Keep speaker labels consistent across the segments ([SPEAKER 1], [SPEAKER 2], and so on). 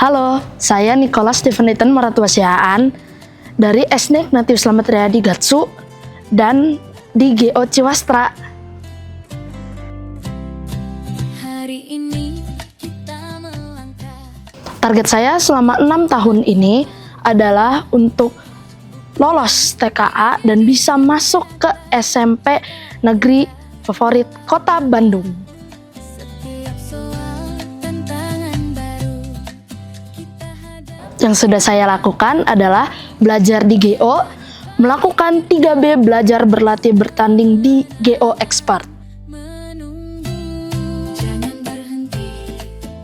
[SPEAKER 1] Halo, saya Nicholas Stephen Ethan Moratwasihaan dari SD Ignatius Slamet Riyadi Gatsu dan di GO Ciwastra.
[SPEAKER 2] Hari ini kita melangkah.
[SPEAKER 1] Target saya selama 6 tahun ini adalah untuk lolos TKA dan bisa masuk ke SMP negeri favorit Kota Bandung.
[SPEAKER 2] Setiap soal tantangan baru kita hadapi.
[SPEAKER 1] Yang sudah saya lakukan adalah belajar di GO, melakukan 3B belajar berlatih bertanding di GO Expert.
[SPEAKER 2] Menunggu, jangan berhenti,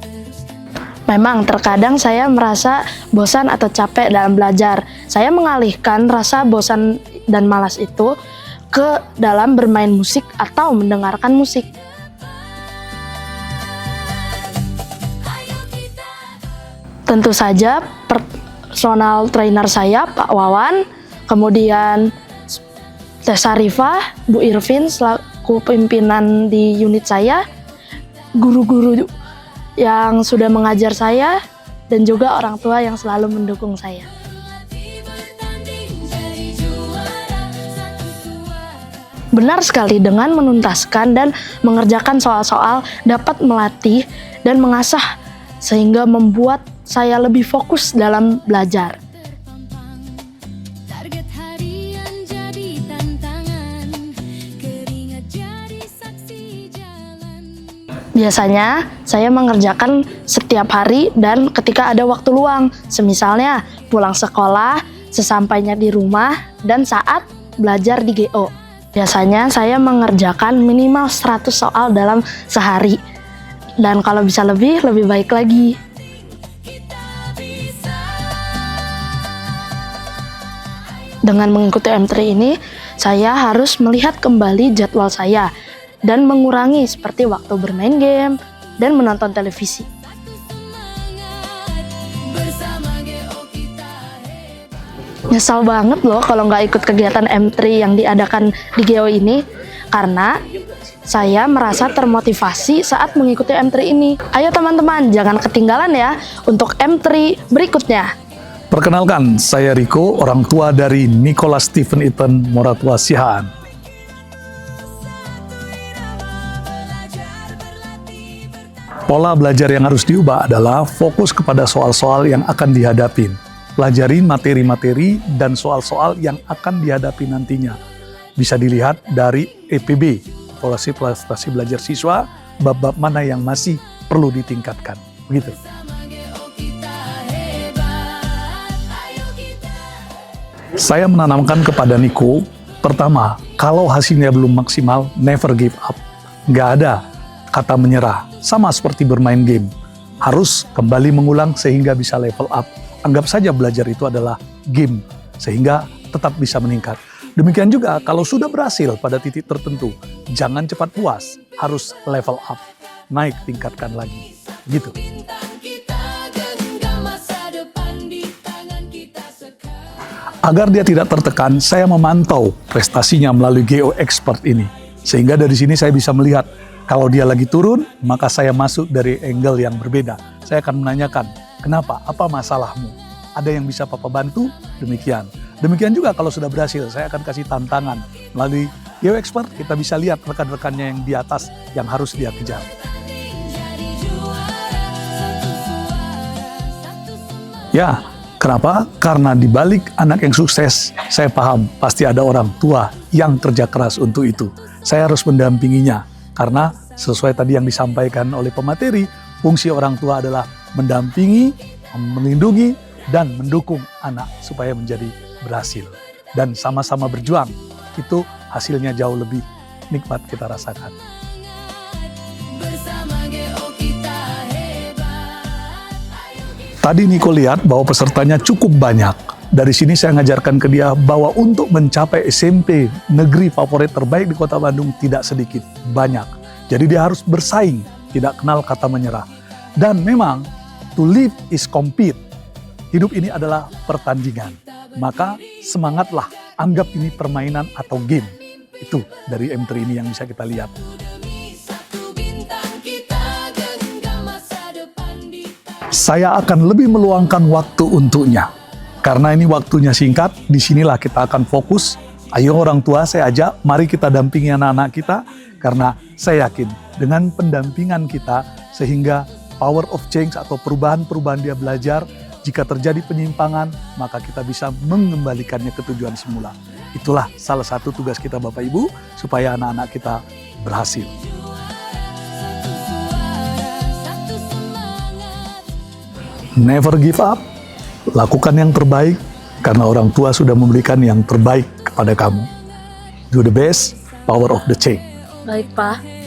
[SPEAKER 2] teruskan.
[SPEAKER 1] Memang terkadang saya merasa bosan atau capek dalam belajar. Saya mengalihkan rasa bosan dan malas itu ke dalam bermain musik atau mendengarkan musik. Tentu saja personal trainer saya Pak Wawan, kemudian Teh Sarifah, Bu Irvin selaku pimpinan di unit saya, guru-guru yang sudah mengajar saya, dan juga orang tua yang selalu mendukung saya.
[SPEAKER 2] Berlatih bertanding jadi juara satu suara.
[SPEAKER 1] Benar sekali, dengan menuntaskan dan mengerjakan soal-soal dapat melatih dan mengasah sehingga membuat saya lebih fokus dalam belajar.
[SPEAKER 2] Target harian jadi tantangan, keringat jadi saksi jalan.
[SPEAKER 1] Biasanya saya mengerjakan setiap hari dan ketika ada waktu luang, semisalnya pulang sekolah, sesampainya di rumah, dan saat belajar di GO. Biasanya saya mengerjakan minimal 100 soal dalam sehari, dan kalau bisa lebih baik lagi. Dengan mengikuti M3 ini, saya harus melihat kembali jadwal saya dan mengurangi seperti waktu bermain game dan menonton televisi.
[SPEAKER 2] Bersama GO kita hebat.
[SPEAKER 1] Nyesal banget loh kalau nggak ikut kegiatan M3 yang diadakan di GO ini, karena saya merasa termotivasi saat mengikuti M3 ini. Ayo teman-teman, jangan ketinggalan ya untuk M3 berikutnya.
[SPEAKER 3] Perkenalkan, saya Riko, orang tua dari Nicholas Stephen Ethan Moratwasihaan. Pola belajar yang harus diubah adalah fokus kepada soal-soal yang akan dihadapi. Pelajari materi-materi dan soal-soal yang akan dihadapi nantinya. Bisa dilihat dari EPB, evaluasi prestasi belajar siswa, bab-bab mana yang masih perlu ditingkatkan. Begitu. Saya menanamkan kepada Niko, pertama, kalau hasilnya belum maksimal, never give up. Nggak ada kata menyerah, sama seperti bermain game. Harus kembali mengulang sehingga bisa level up. Anggap saja belajar itu adalah game, sehingga tetap bisa meningkat. Demikian juga kalau sudah berhasil pada titik tertentu, jangan cepat puas, harus level up, naik tingkatkan lagi. Gitu.
[SPEAKER 2] Bintang kita genggam masa depan di tangan kita sekarang.
[SPEAKER 3] Agar dia tidak tertekan, saya memantau prestasinya melalui GO Expert ini. Sehingga dari sini saya bisa melihat, kalau dia lagi turun, maka saya masuk dari angle yang berbeda. Saya akan menanyakan, kenapa? Apa masalahmu? Ada yang bisa Papa bantu? Demikian. Demikian juga kalau sudah berhasil, saya akan kasih tantangan. Melalui GO Expert, kita bisa lihat rekan-rekannya yang di atas yang harus dia kejar.
[SPEAKER 2] Jadi juara satu suara, satu semangat.
[SPEAKER 3] Ya, kenapa? Karena di balik anak yang sukses, saya paham pasti ada orang tua yang kerja keras untuk itu. Saya harus mendampinginya, karena sesuai tadi yang disampaikan oleh pemateri, fungsi orang tua adalah mendampingi, melindungi, dan mendukung anak supaya menjadi berhasil. Dan sama-sama berjuang, itu hasilnya jauh lebih nikmat kita rasakan.
[SPEAKER 2] Bersama GO kita hebat.
[SPEAKER 3] Tadi Niko lihat bahwa pesertanya cukup banyak. Dari sini saya ngajarkan ke dia bahwa untuk mencapai SMP negeri favorit terbaik di Kota Bandung tidak sedikit, banyak. Jadi dia harus bersaing, tidak kenal kata menyerah. Dan memang, to live is compete. Hidup ini adalah pertandingan. Maka semangatlah, anggap ini permainan atau game. Itu dari M3 ini yang bisa kita lihat.
[SPEAKER 2] Demi satu bintang kita genggam masa depan di tangan.
[SPEAKER 3] saya akan lebih meluangkan waktu untuknya. Karena ini waktunya singkat, disinilah kita akan fokus. Ayo orang tua, saya ajak, mari kita dampingi anak-anak kita. Karena saya yakin dengan pendampingan kita, sehingga power of change atau perubahan-perubahan dia belajar, jika terjadi penyimpangan, maka kita bisa mengembalikannya ke tujuan semula. Itulah salah satu tugas kita Bapak Ibu, supaya anak-anak kita berhasil.
[SPEAKER 2] Satu semangat.
[SPEAKER 3] Never give up, lakukan yang terbaik, karena orang tua sudah memberikan yang terbaik kepada kamu. Do the best, power of the change.
[SPEAKER 1] Baik, Pak.